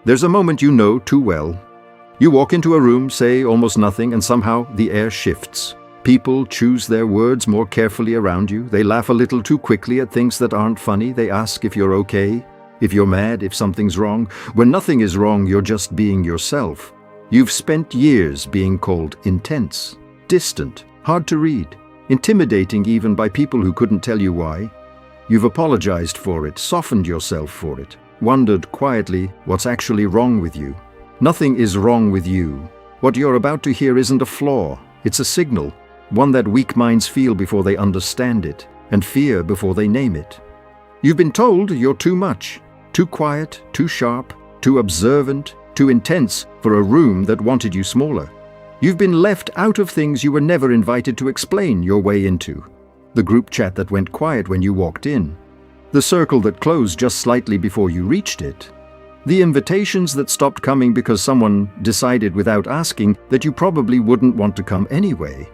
There's a moment you know too well. You walk into a room, say almost nothing, and somehow the air shifts. People choose their words more carefully around you. They laugh a little too quickly at things that aren't funny. They ask if you're okay, if you're mad, if something's wrong. When nothing is wrong, you're just being yourself. You've spent years being called intense, distant, hard to read, intimidating even by people who couldn't tell you why. You've apologized for it, softened yourself for it, wondered quietly what's actually wrong with you. Nothing is wrong with you. What you're about to hear isn't a flaw, it's a signal, one that weak minds feel before they understand it, and fear before they name it. You've been told you're too much, too quiet, too sharp, too observant, too intense for a room that wanted you smaller. You've been left out of things you were never invited to explain your way into. The group chat that went quiet when you walked in. The circle that closed just slightly before you reached it. The invitations that stopped coming because someone decided without asking that you probably wouldn't want to come anyway.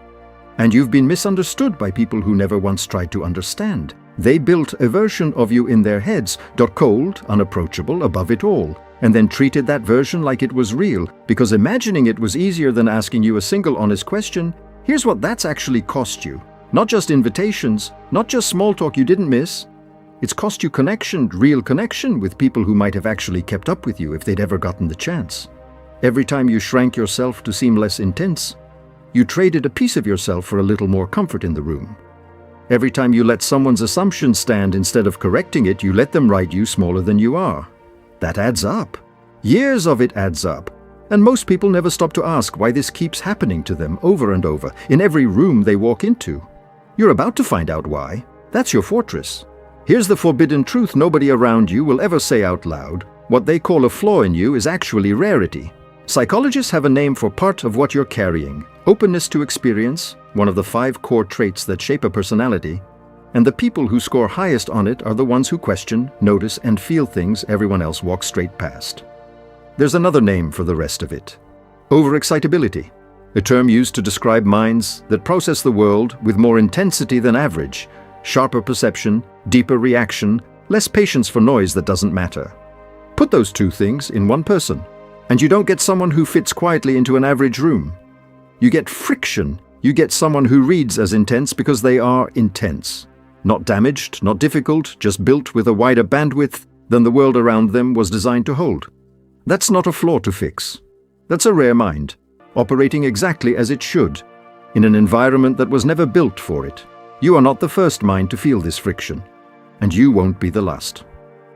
And you've been misunderstood by people who never once tried to understand. They built a version of you in their heads, got cold, unapproachable, above it all, and then treated that version like it was real, because imagining it was easier than asking you a single honest question. Here's what that's actually cost you. Not just invitations, not just small talk you didn't miss. It's cost you connection, real connection with people who might have actually kept up with you if they'd ever gotten the chance. Every time you shrank yourself to seem less intense, you traded a piece of yourself for a little more comfort in the room. Every time you let someone's assumption stand instead of correcting it, you let them write you smaller than you are. That adds up. Years of it adds up. And most people never stop to ask why this keeps happening to them over and over, in every room they walk into. You're about to find out why. That's your fortress. Here's the forbidden truth nobody around you will ever say out loud. What they call a flaw in you is actually rarity. Psychologists have a name for part of what you're carrying. Openness to experience, one of the 5 core traits that shape a personality. And the people who score highest on it are the ones who question, notice, and feel things everyone else walks straight past. There's another name for the rest of it. Overexcitability, a term used to describe minds that process the world with more intensity than average, sharper perception, deeper reaction, less patience for noise that doesn't matter. Put those two things in one person, and you don't get someone who fits quietly into an average room. You get friction. You get someone who reads as intense because they are intense. Not damaged, not difficult, just built with a wider bandwidth than the world around them was designed to hold. That's not a flaw to fix. That's a rare mind, operating exactly as it should, in an environment that was never built for it. You are not the first mind to feel this friction, and you won't be the last.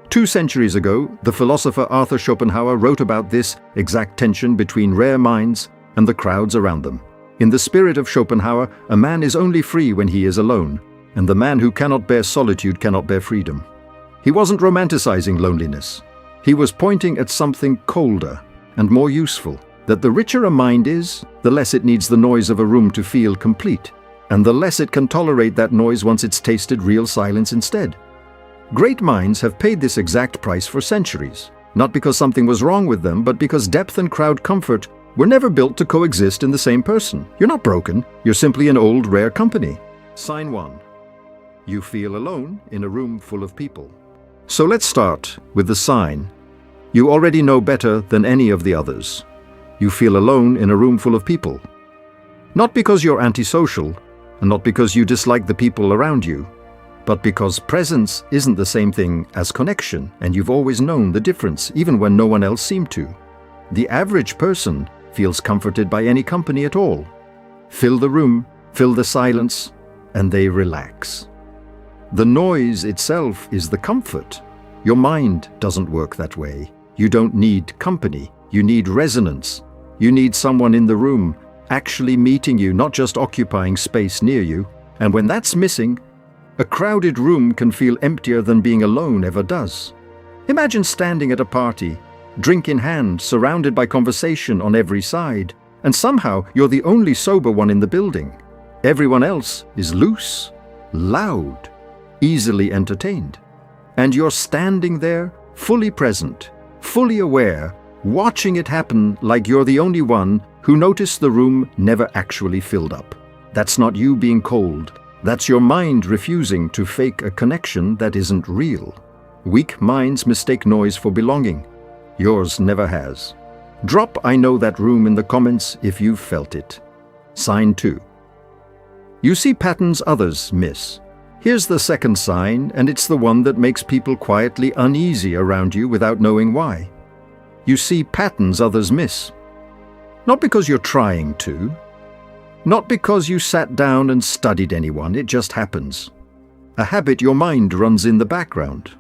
2 centuries ago, the philosopher Arthur Schopenhauer wrote about this exact tension between rare minds and the crowds around them. In the spirit of Schopenhauer, a man is only free when he is alone, and the man who cannot bear solitude cannot bear freedom. He wasn't romanticizing loneliness. He was pointing at something colder and more useful, that the richer a mind is, the less it needs the noise of a room to feel complete, and the less it can tolerate that noise once it's tasted real silence instead. Great minds have paid this exact price for centuries, not because something was wrong with them, but because depth and crowd comfort were never built to coexist in the same person. You're not broken, you're simply an old, rare company. Sign 1. You feel alone in a room full of people. So let's start with the sign. You already know better than any of the others. You feel alone in a room full of people. Not because you're antisocial, and not because you dislike the people around you, but because presence isn't the same thing as connection, and you've always known the difference, even when no one else seemed to. The average person feels comforted by any company at all. Fill the room, fill the silence, and they relax. The noise itself is the comfort. Your mind doesn't work that way. You don't need company. You need resonance. You need someone in the room, actually meeting you, not just occupying space near you. And when that's missing, a crowded room can feel emptier than being alone ever does. Imagine standing at a party, drink in hand, surrounded by conversation on every side, and somehow you're the only sober one in the building. Everyone else is loose, loud, easily entertained. And you're standing there, fully present, fully aware, watching it happen like you're the only one who noticed the room never actually filled up. That's not you being cold. That's your mind refusing to fake a connection that isn't real. Weak minds mistake noise for belonging. Yours never has. Drop "I know that room" in the comments if you've felt it. Sign 2. You see patterns others miss. Here's the second sign, and it's the one that makes people quietly uneasy around you without knowing why. You see patterns others miss. Not because you're trying to. Not because you sat down and studied anyone, it just happens. A habit your mind runs in the background.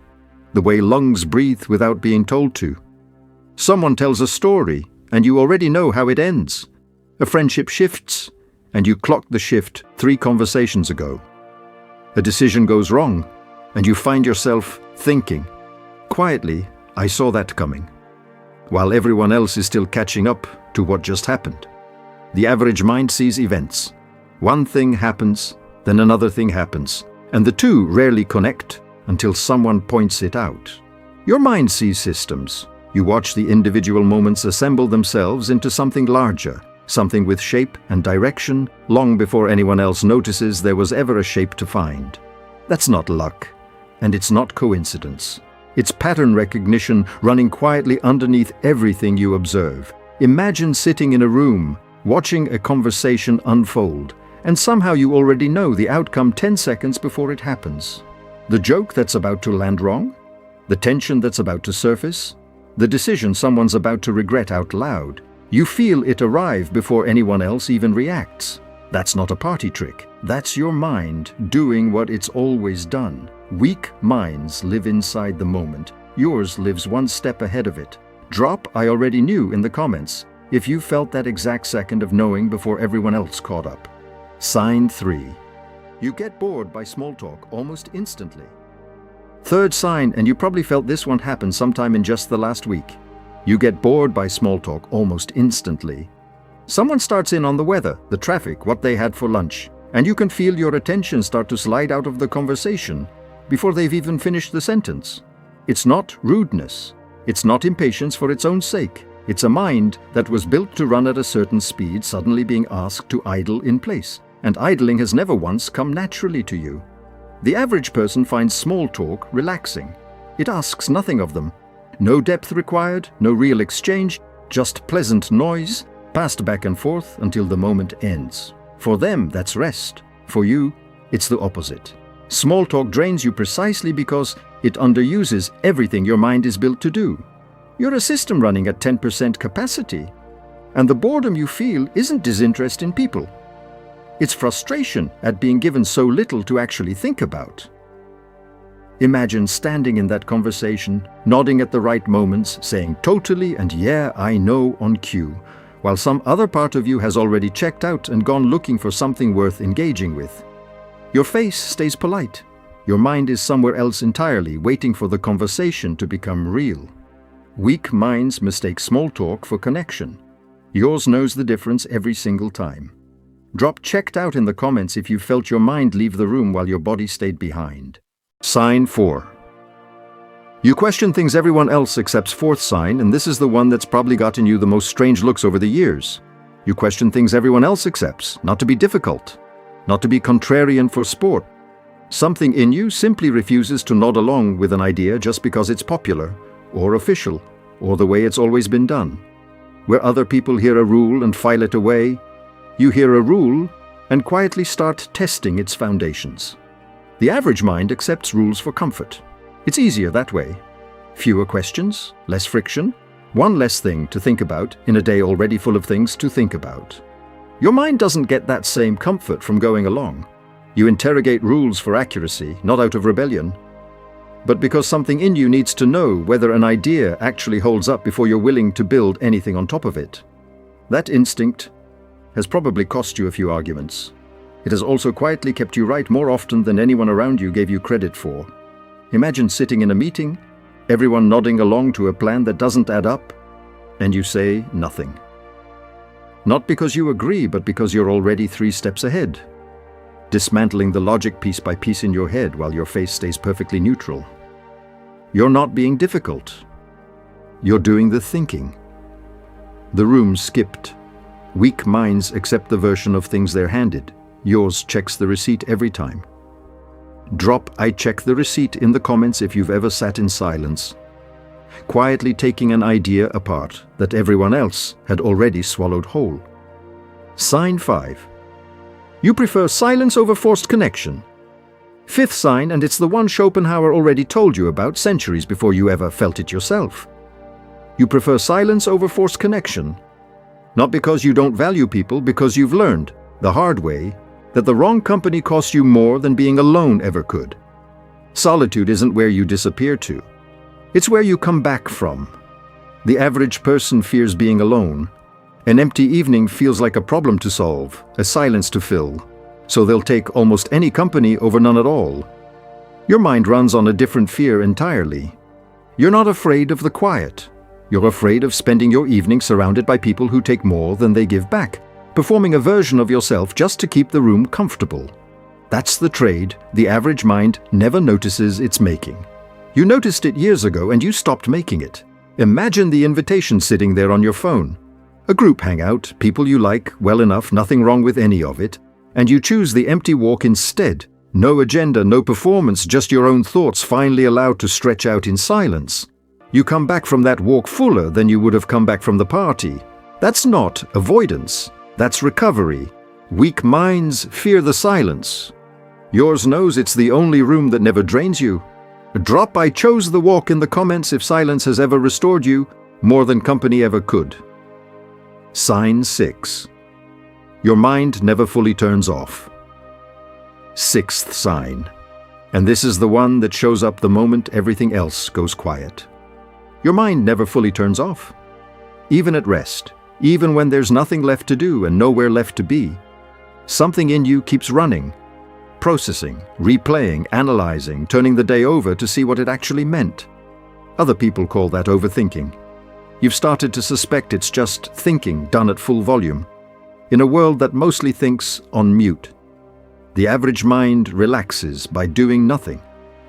The way lungs breathe without being told to. Someone tells a story, and you already know how it ends. A friendship shifts, and you clocked the shift 3 conversations ago. A decision goes wrong, and you find yourself thinking, quietly, "I saw that coming," while everyone else is still catching up to what just happened. The average mind sees events. One thing happens, then another thing happens, and the two rarely connect until someone points it out. Your mind sees systems. You watch the individual moments assemble themselves into something larger, something with shape and direction, long before anyone else notices there was ever a shape to find. That's not luck, and it's not coincidence. It's pattern recognition running quietly underneath everything you observe. Imagine sitting in a room, watching a conversation unfold, and somehow you already know the outcome 10 seconds before it happens. The joke that's about to land wrong? The tension that's about to surface? The decision someone's about to regret out loud? You feel it arrive before anyone else even reacts. That's not a party trick. That's your mind doing what it's always done. Weak minds live inside the moment. Yours lives one step ahead of it. Drop "I already knew" in the comments if you felt that exact second of knowing before everyone else caught up. Sign 3. You get bored by small talk almost instantly. Third sign, and you probably felt this one happen sometime in just the last week. You get bored by small talk almost instantly. Someone starts in on the weather, the traffic, what they had for lunch, and you can feel your attention start to slide out of the conversation before they've even finished the sentence. It's not rudeness. It's not impatience for its own sake. It's a mind that was built to run at a certain speed suddenly being asked to idle in place, and idling has never once come naturally to you. The average person finds small talk relaxing. It asks nothing of them. No depth required, no real exchange, just pleasant noise, passed back and forth until the moment ends. For them, that's rest. For you, it's the opposite. Small talk drains you precisely because it underuses everything your mind is built to do. You're a system running at 10% capacity, and the boredom you feel isn't disinterest in people. It's frustration at being given so little to actually think about. Imagine standing in that conversation, nodding at the right moments, saying "totally" and "yeah, I know" on cue, while some other part of you has already checked out and gone looking for something worth engaging with. Your face stays polite. Your mind is somewhere else entirely, waiting for the conversation to become real. Weak minds mistake small talk for connection. Yours knows the difference every single time. Drop "checked out" in the comments if you felt your mind leave the room while your body stayed behind. Sign 4. You question things everyone else accepts. Fourth sign, and this is the one that's probably gotten you the most strange looks over the years. You question things everyone else accepts, not to be difficult, not to be contrarian for sport. Something in you simply refuses to nod along with an idea just because it's popular, or official, or the way it's always been done. Where other people hear a rule and file it away, you hear a rule and quietly start testing its foundations. The average mind accepts rules for comfort. It's easier that way. Fewer questions, less friction, one less thing to think about in a day already full of things to think about. Your mind doesn't get that same comfort from going along. You interrogate rules for accuracy, not out of rebellion, but because something in you needs to know whether an idea actually holds up before you're willing to build anything on top of it. That instinct has probably cost you a few arguments. It has also quietly kept you right more often than anyone around you gave you credit for. Imagine sitting in a meeting, everyone nodding along to a plan that doesn't add up, and you say nothing. Not because you agree, but because you're already 3 steps ahead, dismantling the logic piece by piece in your head while your face stays perfectly neutral. You're not being difficult. You're doing the thinking. The room skipped. Weak minds accept the version of things they're handed. Yours checks the receipt every time. Drop "I check the receipt" in the comments if you've ever sat in silence. quietly taking an idea apart that everyone else had already swallowed whole. Sign 5. You prefer silence over forced connection. Fifth sign, and it's the one Schopenhauer already told you about centuries before you ever felt it yourself. You prefer silence over forced connection. Not because you don't value people, because you've learned, the hard way, that the wrong company costs you more than being alone ever could. Solitude isn't where you disappear to. It's where you come back from. The average person fears being alone. An empty evening feels like a problem to solve, a silence to fill, so they'll take almost any company over none at all. Your mind runs on a different fear entirely. You're not afraid of the quiet. You're afraid of spending your evening surrounded by people who take more than they give back, performing a version of yourself just to keep the room comfortable. That's the trade the average mind never notices it's making. You noticed it years ago and you stopped making it. Imagine the invitation sitting there on your phone. A group hangout, people you like well enough, nothing wrong with any of it, and you choose the empty walk instead. No agenda, no performance, just your own thoughts finally allowed to stretch out in silence. You come back from that walk fuller than you would have come back from the party. That's not avoidance, that's recovery. Weak minds fear the silence. Yours knows it's the only room that never drains you. Drop "I chose the walk" in the comments if silence has ever restored you more than company ever could. Sign 6. Your mind never fully turns off. Sixth sign. And this is the one that shows up the moment everything else goes quiet. Your mind never fully turns off. Even at rest, even when there's nothing left to do and nowhere left to be, something in you keeps running, processing, replaying, analyzing, turning the day over to see what it actually meant. Other people call that overthinking. You've started to suspect it's just thinking done at full volume, in a world that mostly thinks on mute. The average mind relaxes by doing nothing.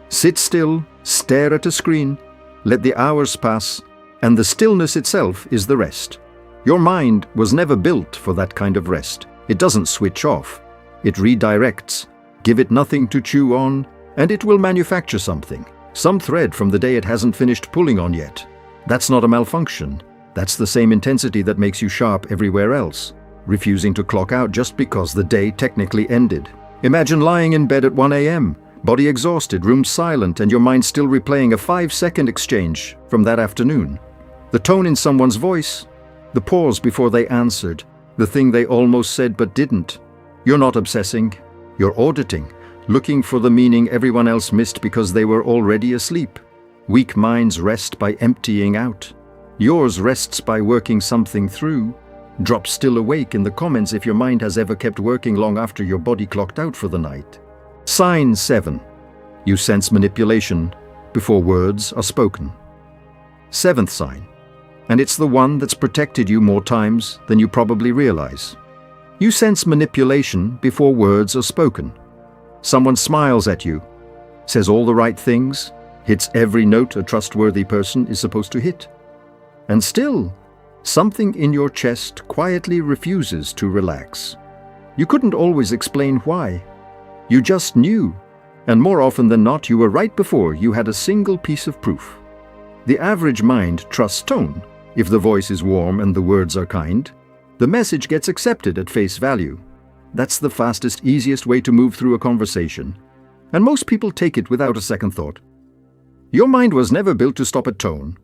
Sit still, stare at a screen, let the hours pass, and the stillness itself is the rest. Your mind was never built for that kind of rest. It doesn't switch off. It redirects. Give it nothing to chew on, and it will manufacture something, some thread from the day it hasn't finished pulling on yet. That's not a malfunction. That's the same intensity that makes you sharp everywhere else, refusing to clock out just because the day technically ended. Imagine lying in bed at 1 a.m., body exhausted, room silent, and your mind still replaying a 5-second exchange from that afternoon. The tone in someone's voice, the pause before they answered, the thing they almost said but didn't. You're not obsessing, you're auditing, looking for the meaning everyone else missed because they were already asleep. Weak minds rest by emptying out. Yours rests by working something through. Drop still awake in the comments if your mind has ever kept working long after your body clocked out for the night. Sign 7. You sense manipulation before words are spoken. Seventh sign. And it's the one that's protected you more times than you probably realize. You sense manipulation before words are spoken. Someone smiles at you, says all the right things, hits every note a trustworthy person is supposed to hit. And still, something in your chest quietly refuses to relax. You couldn't always explain why. You just knew, and more often than not, you were right before you had a single piece of proof. The average mind trusts tone. If the voice is warm and the words are kind, the message gets accepted at face value. That's the fastest, easiest way to move through a conversation, and most people take it without a second thought. Your mind was never built to stop at tone.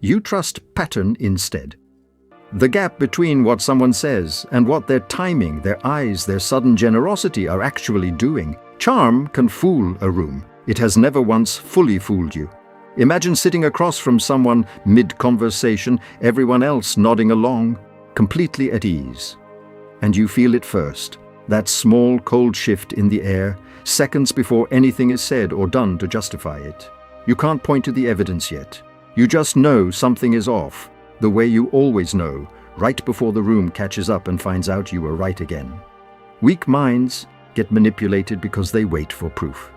You trust pattern instead. The gap between what someone says and what their timing, their eyes, their sudden generosity are actually doing. Charm can fool a room. It has never once fully fooled you. Imagine sitting across from someone mid-conversation, everyone else nodding along, completely at ease. And you feel it first, that small cold shift in the air, seconds before anything is said or done to justify it. You can't point to the evidence yet. You just know something is off, the way you always know, right before the room catches up and finds out you were right again. Weak minds get manipulated because they wait for proof.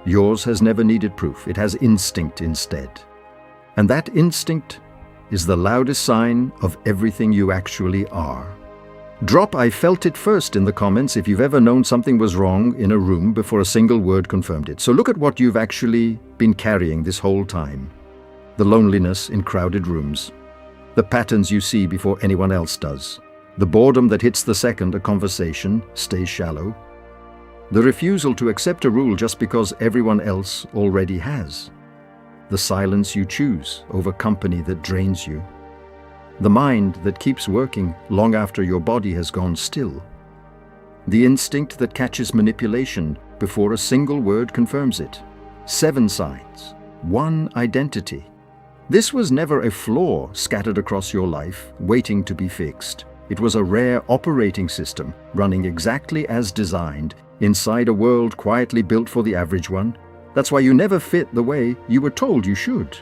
Yours has never needed proof. It has instinct instead. And that instinct is the loudest sign of everything you actually are. Drop "I felt it" first in the comments if you've ever known something was wrong in a room before a single word confirmed it. So look at what you've actually been carrying this whole time. the loneliness in crowded rooms, the patterns you see before anyone else does, the boredom that hits the second a conversation stays shallow, the refusal to accept a rule just because everyone else already has, the silence you choose over company that drains you, the mind that keeps working long after your body has gone still, the instinct that catches manipulation before a single word confirms it. 7 signs, 1 identity. This was never a flaw scattered across your life, waiting to be fixed. It was a rare operating system, running exactly as designed, inside a world quietly built for the average one. That's why you never fit the way you were told you should.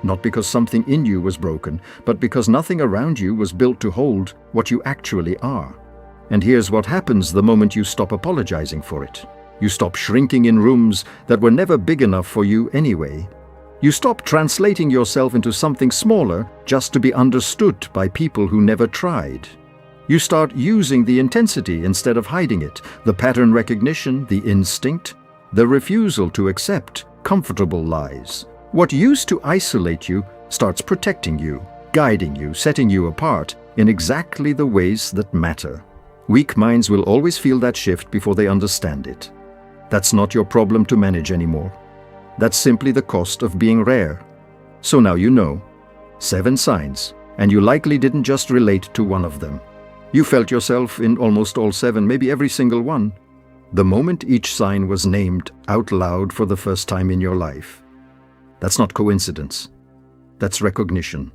Not because something in you was broken, but because nothing around you was built to hold what you actually are. And here's what happens the moment you stop apologizing for it. You stop shrinking in rooms that were never big enough for you anyway. You stop translating yourself into something smaller just to be understood by people who never tried. You start using the intensity instead of hiding it, the pattern recognition, the instinct, the refusal to accept comfortable lies. What used to isolate you starts protecting you, guiding you, setting you apart in exactly the ways that matter. Weak minds will always feel that shift before they understand it. That's not your problem to manage anymore. That's simply the cost of being rare. So now you know. 7 signs, and you likely didn't just relate to one of them. You felt yourself in almost all 7, maybe every single one, the moment each sign was named out loud for the first time in your life. That's not coincidence. That's recognition.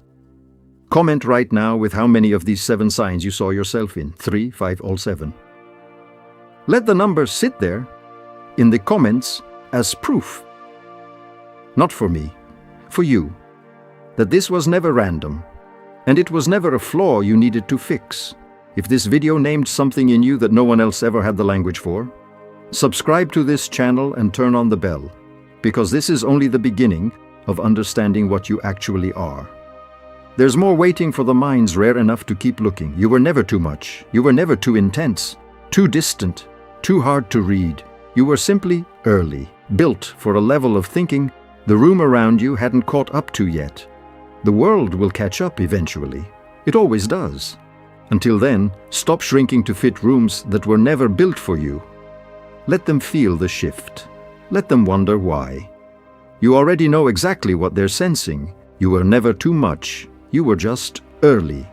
Comment right now with how many of these 7 signs you saw yourself in. 3, 5, all 7. Let the numbers sit there in the comments as proof. Not for me, for you. That this was never random, and it was never a flaw you needed to fix. If this video named something in you that no one else ever had the language for, subscribe to this channel and turn on the bell, because this is only the beginning of understanding what you actually are. There's more waiting for the minds rare enough to keep looking. You were never too much. You were never too intense, too distant, too hard to read. You were simply early, built for a level of thinking the room around you hadn't caught up to yet. The world will catch up eventually. It always does. Until then, stop shrinking to fit rooms that were never built for you. Let them feel the shift. Let them wonder why. You already know exactly what they're sensing. You were never too much. You were just early.